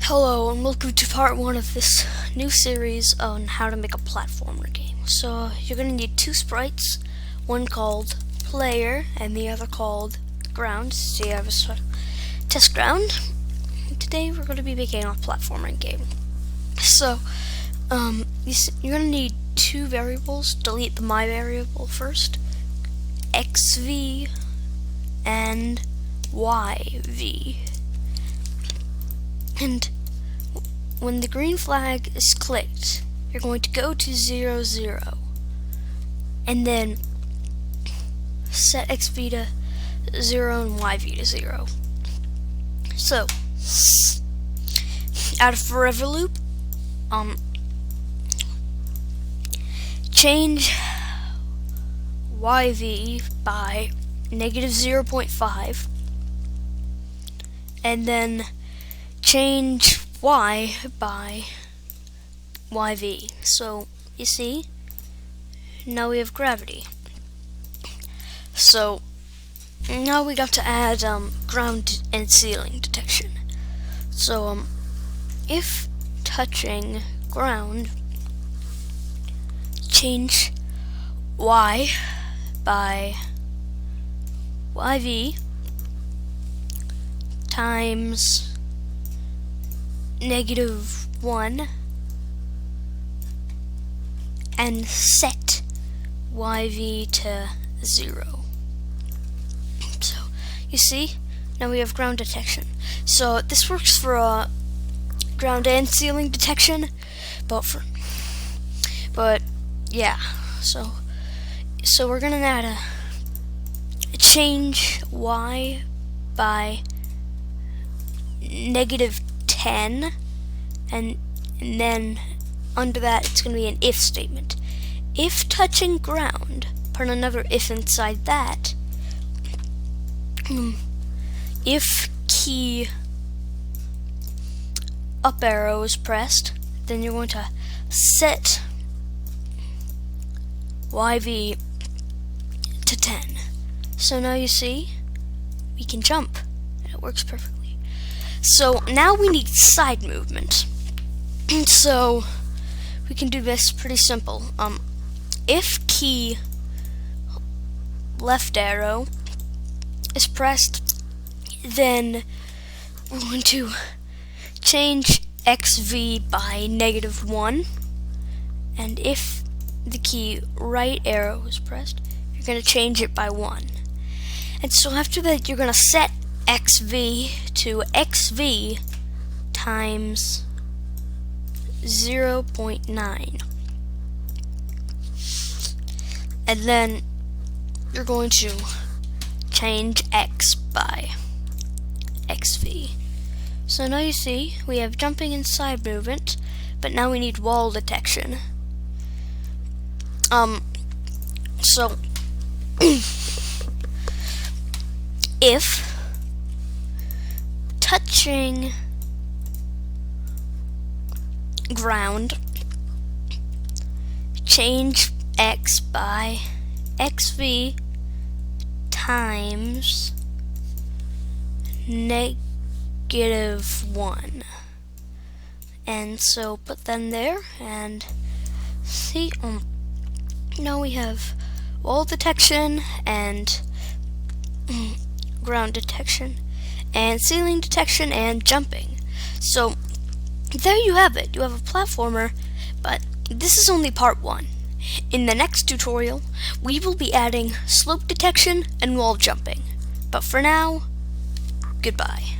Hello and welcome to part 1 of this new series on how to make a platformer game. So you're going to need two sprites, one called player and the other called ground. So you have a test ground. Today we're going to be making a platforming game. So you're going to need two variables. Delete the my variable first, xv and yv. And when the green flag is clicked, you're going to go to 0, 0, and then set xv to 0 and yv to 0. So, out of forever loop, change yv by negative 0.5, and then change y by yv. So you see, now we have gravity. So now we got to add ground and ceiling detection. So if touching ground, change y by yv times -1 and set yv to 0. So you see, now we have ground detection. So this works for ground and ceiling detection, but yeah. So we're gonna add a change y by -10, and then under that it's going to be an if statement. If touching ground, put another if inside that. If key up arrow is pressed, then you're going to set yv to 10. So now you see, we can jump, and it works perfectly. So now we need side movement. So we can do this pretty simple. If key left arrow is pressed, then we're going to change xv by -1, and if the key right arrow is pressed, you're going to change it by 1. And so after that, you're going to set xv to xv times 0.9, and then you're going to change x by xv. So now you see we have jumping and side movement, but now we need wall detection. So if touching ground, change x by xv times -1, and so put them there, and see, now we have wall detection and ground detection and ceiling detection and jumping. So there you have it. You have a platformer, but this is only part 1. In the next tutorial, we will be adding slope detection and wall jumping. But for now, goodbye.